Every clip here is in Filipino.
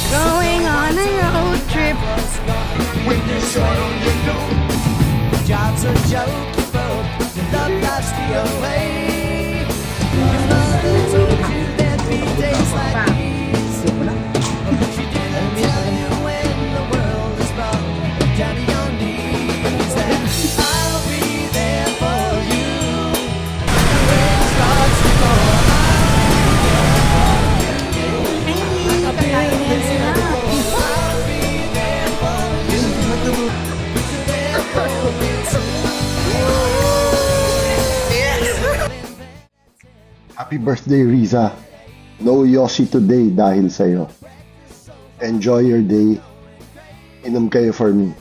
Going on a road trip. When you're short on your dough, job's a joke, you broke. Your love life's the away. Your mother told you there'd be days like these, but she didn't tell you when the world is brought down to your knees. That I'll be there for you when it starts to fall. Happy birthday, Riza. No Yossi today dahil sa'yo. Enjoy your day. Inom kayo for me.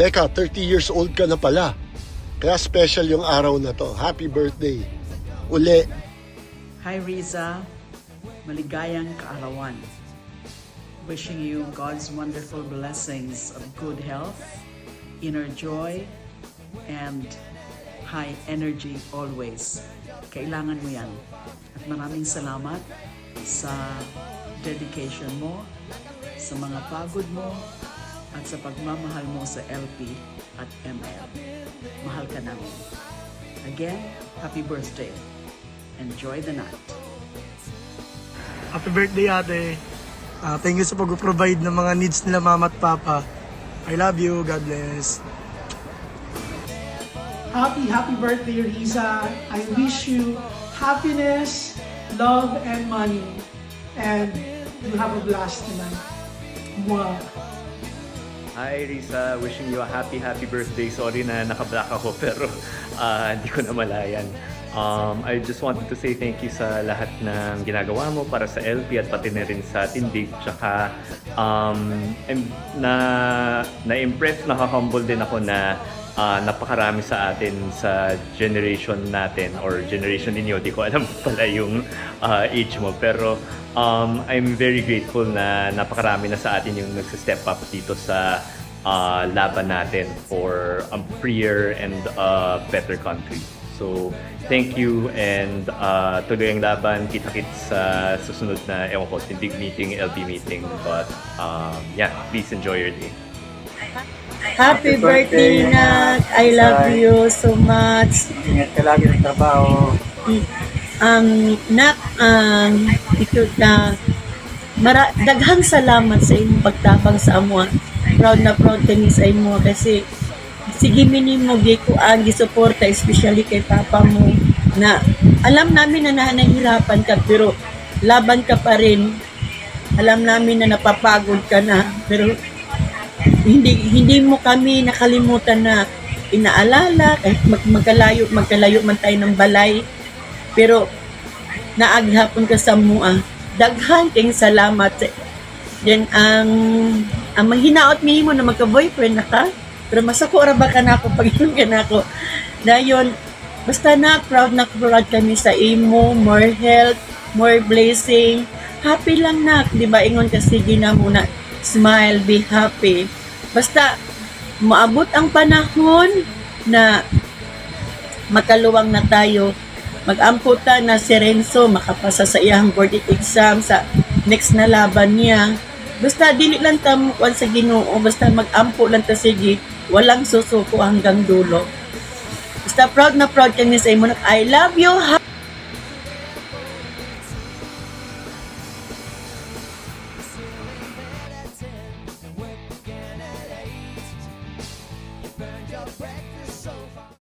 Teka, 30 years old ka na pala. Kaya special yung araw na to. Happy birthday. Uli. Hi Riza, maligayang kaarawan. Wishing you God's wonderful blessings of good health, inner joy, and high energy always. Kailangan mo yan. At maraming salamat sa dedication mo, sa mga pagod mo, at sa pagmamahal mo sa LP at ML. Mahal ka namin. Again, happy birthday. Enjoy the night. Happy birthday, ate. Thank you sa pag-provide ng mga needs nila mama at papa. I love you. God bless. Happy birthday, Riza. I wish you happiness, love, and money. And you have a blast tonight. Mwah. Hi Risa, wishing you a happy birthday. Sorry na naka-black ako pero hindi ko na malayan. I just wanted to say thank you sa lahat ng ginagawa mo para sa LP at pati na rin sa Tindig. Tsaka na-impress, naka-humble din ako na napakarami sa atin sa generation natin or generation ninyo. Di ko alam pala yung age mo pero I'm very grateful na napakarami na sa atin yung nagsa-step up dito sa laban natin for a freer and better country. So, thank you and tuloy ang laban. Kita-kits sa susunod na, ewan ko, Tindig meeting, LB meeting. But yeah, please enjoy your day. Happy birthday, Nak! I love you so much. Ingat ka lagi ng trabaho. Nak, ito na daghang salamat sa imong pagtabang sa amo. Proud na proud kami sa imo kasi sige minimo gi ko ang gisuporta especially kay papa mo na alam namin na nahihirapan ka pero laban ka pa rin. Alam namin na napapagod ka na pero hindi mo kami nakalimutan na inaalala kahit magkalayo man tayo ng balay pero naaghapon ka sa mua. Daghan kayong salamat. Then ang manghinaot mo na magka-boyfriend na ka pero masako ra ba ka na ako pag yun ka na ako dayon basta na proud kami sa imo. More health, more blessing, happy lang na di ba ingon ka sige na muna smile, be happy. Basta maabot ang panahon na makaluwang na tayo. Mag-amputa na si Renzo makapasa sa iyang board exam sa next na laban niya. Basta dili lang ta mukuan sa Ginoo, basta mag-ampo lang ta sige, walang susuko hanggang dulo. Basta proud na proud kami sa imo. I love you.